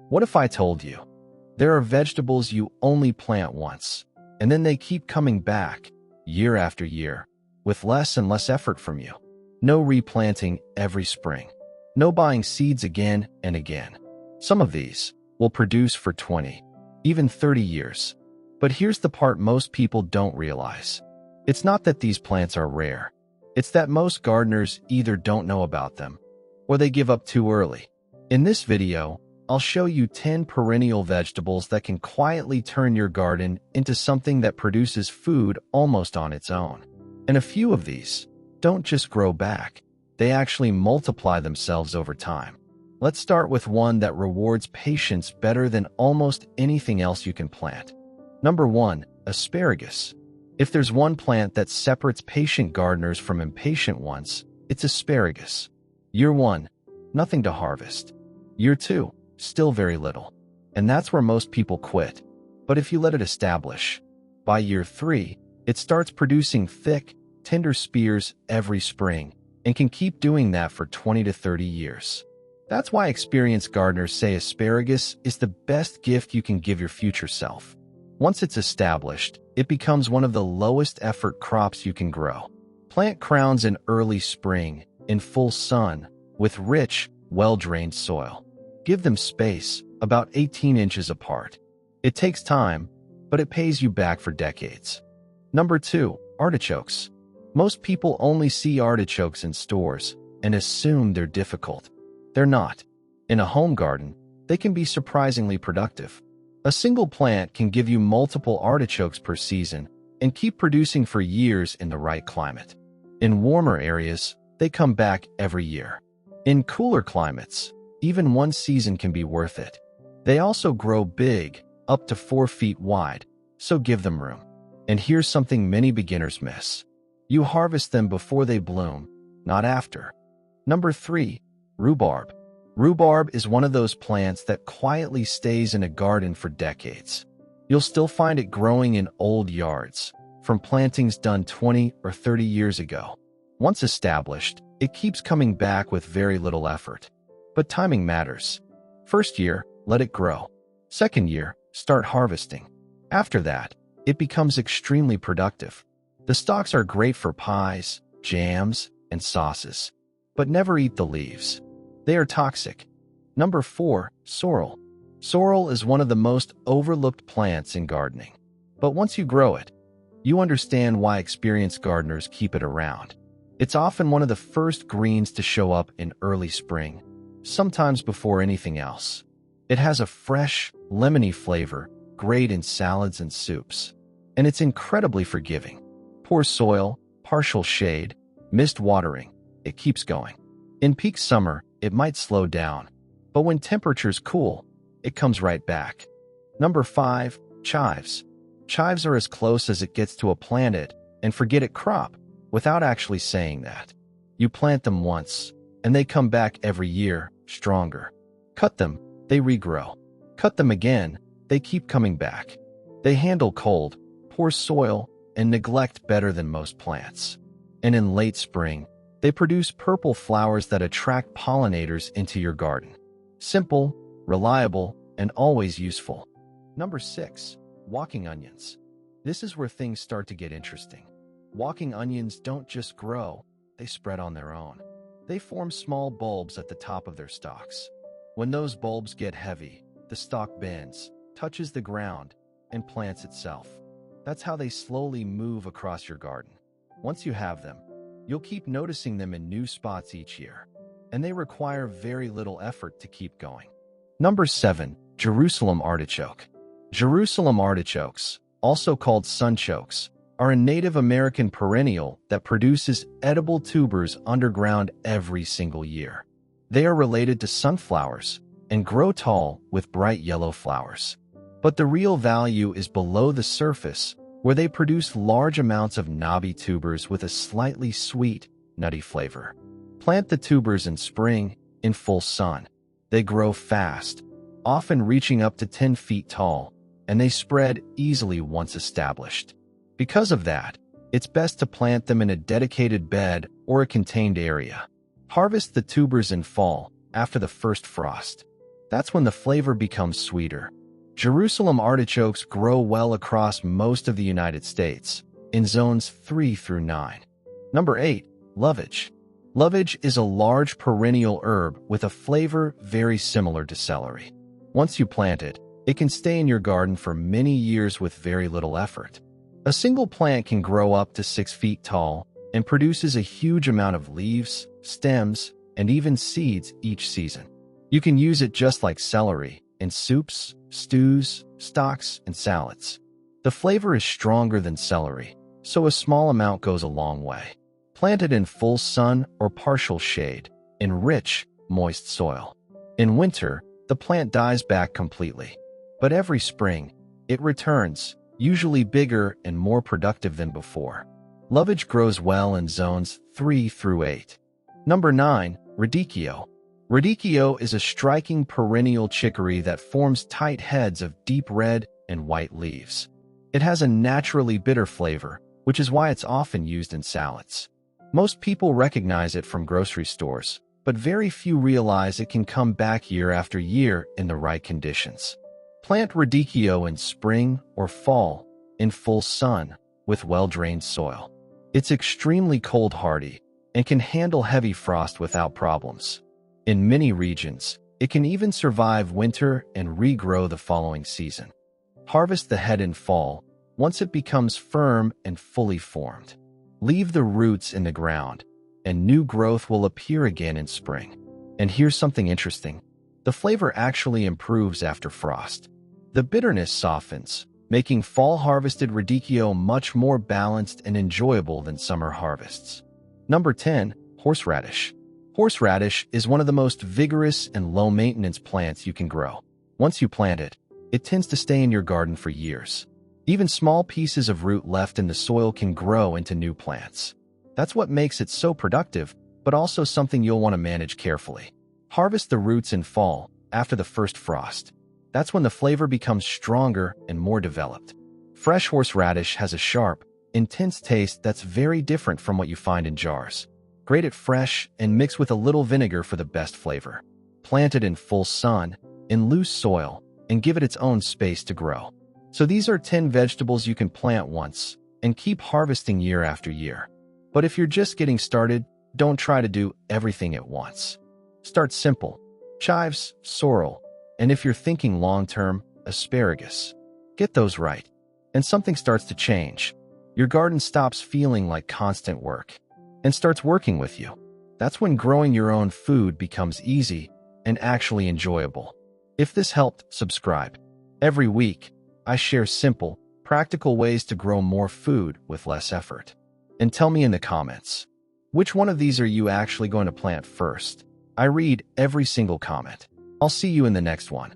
What if I told you there are vegetables you only plant once, and then they keep coming back year after year with less and less effort from you? No replanting every spring. No buying seeds again and again. Some of these will produce for 20, even 30 years. But here's the part most people don't realize. It's not that these plants are rare. It's that most gardeners either don't know about them or they give up too early. In this video, I'll show you 10 perennial vegetables that can quietly turn your garden into something that produces food almost on its own. And a few of these don't just grow back. They actually multiply themselves over time. Let's start with one that rewards patience better than almost anything else you can plant. Number 1, asparagus. If there's one plant that separates patient gardeners from impatient ones, it's asparagus. Year 1, nothing to harvest. Year 2, still very little. And that's where most people quit. But if you let it establish, by year 3, it starts producing thick, tender spears every spring and can keep doing that for 20 to 30 years. That's why experienced gardeners say asparagus is the best gift you can give your future self. Once it's established, it becomes one of the lowest effort crops you can grow. Plant crowns in early spring, in full sun, with rich, well-drained soil. Give them space, about 18 inches apart. It takes time, but it pays you back for decades. Number 2, artichokes. Most people only see artichokes in stores and assume they're difficult. They're not. In a home garden, they can be surprisingly productive. A single plant can give you multiple artichokes per season and keep producing for years in the right climate. In warmer areas, they come back every year. In cooler climates, even one season can be worth it. They also grow big, up to 4 feet wide, so give them room. And here's something many beginners miss. You harvest them before they bloom, not after. Number 3, rhubarb. Rhubarb is one of those plants that quietly stays in a garden for decades. You'll still find it growing in old yards, from plantings done 20 or 30 years ago. Once established, it keeps coming back with very little effort. But timing matters. First year, let it grow. Second year, start harvesting. After that, it becomes extremely productive. The stalks are great for pies, jams, and sauces, but never eat the leaves. They are toxic. Number 4, sorrel. Sorrel is one of the most overlooked plants in gardening. But once you grow it, you understand why experienced gardeners keep it around. It's often one of the first greens to show up in early spring, sometimes before anything else. It has a fresh, lemony flavor, great in salads and soups. And it's incredibly forgiving. Poor soil, partial shade, missed watering, it keeps going. In peak summer, it might slow down, but when temperatures cool, it comes right back. Number 5, chives. Chives are as close as it gets to a plant it and forget it crop, without actually saying that. You plant them once, and they come back every year, stronger. Cut them, they regrow. Cut them again, they keep coming back. They handle cold, poor soil, and neglect better than most plants. And in late spring, they produce purple flowers that attract pollinators into your garden. Simple, reliable, and always useful. Number 6, walking onions. This is where things start to get interesting. Walking onions don't just grow, they spread on their own. They form small bulbs at the top of their stalks. When those bulbs get heavy, the stalk bends, touches the ground, and plants itself. That's how they slowly move across your garden. Once you have them, you'll keep noticing them in new spots each year, and they require very little effort to keep going. Number 7, Jerusalem Artichoke. Jerusalem artichokes, also called sunchokes, are a Native American perennial that produces edible tubers underground every single year. They are related to sunflowers and grow tall with bright yellow flowers. But the real value is below the surface, where they produce large amounts of knobby tubers with a slightly sweet, nutty flavor. Plant the tubers in spring, in full sun. They grow fast, often reaching up to 10 feet tall, and they spread easily once established. Because of that, it's best to plant them in a dedicated bed or a contained area. Harvest the tubers in fall, after the first frost. That's when the flavor becomes sweeter. Jerusalem artichokes grow well across most of the United States, in zones 3 through 9. Number 8. Lovage. Lovage is a large perennial herb with a flavor very similar to celery. Once you plant it, it can stay in your garden for many years with very little effort. A single plant can grow up to 6 feet tall and produces a huge amount of leaves, stems, and even seeds each season. You can use it just like celery in soups, stews, stocks, and salads. The flavor is stronger than celery, so a small amount goes a long way. Plant it in full sun or partial shade, in rich, moist soil. In winter, the plant dies back completely. But every spring, it returns, usually bigger and more productive than before. Lovage grows well in zones 3 through 8. Number 9. Radicchio. Radicchio is a striking perennial chicory that forms tight heads of deep red and white leaves. It has a naturally bitter flavor, which is why it's often used in salads. Most people recognize it from grocery stores, but very few realize it can come back year after year in the right conditions. Plant radicchio in spring or fall, in full sun, with well-drained soil. It's extremely cold-hardy and can handle heavy frost without problems. In many regions, it can even survive winter and regrow the following season. Harvest the head in fall, once it becomes firm and fully formed. Leave the roots in the ground, and new growth will appear again in spring. And here's something interesting. The flavor actually improves after frost. The bitterness softens, making fall-harvested radicchio much more balanced and enjoyable than summer harvests. Number 10. Horseradish. Horseradish is one of the most vigorous and low-maintenance plants you can grow. Once you plant it, it tends to stay in your garden for years. Even small pieces of root left in the soil can grow into new plants. That's what makes it so productive, but also something you'll want to manage carefully. Harvest the roots in fall, after the first frost. That's when the flavor becomes stronger and more developed. Fresh horseradish has a sharp, intense taste that's very different from what you find in jars. Grate it fresh and mix with a little vinegar for the best flavor. Plant it in full sun, in loose soil, and give it its own space to grow. So these are 10 vegetables you can plant once and keep harvesting year after year. But if you're just getting started, don't try to do everything at once. Start simple. Chives, sorrel, and if you're thinking long-term, asparagus. Get those right, and something starts to change. Your garden stops feeling like constant work and starts working with you. That's when growing your own food becomes easy and actually enjoyable. If this helped, subscribe. Every week, I share simple, practical ways to grow more food with less effort. And tell me in the comments, which one of these are you actually going to plant first? I read every single comment. I'll see you in the next one.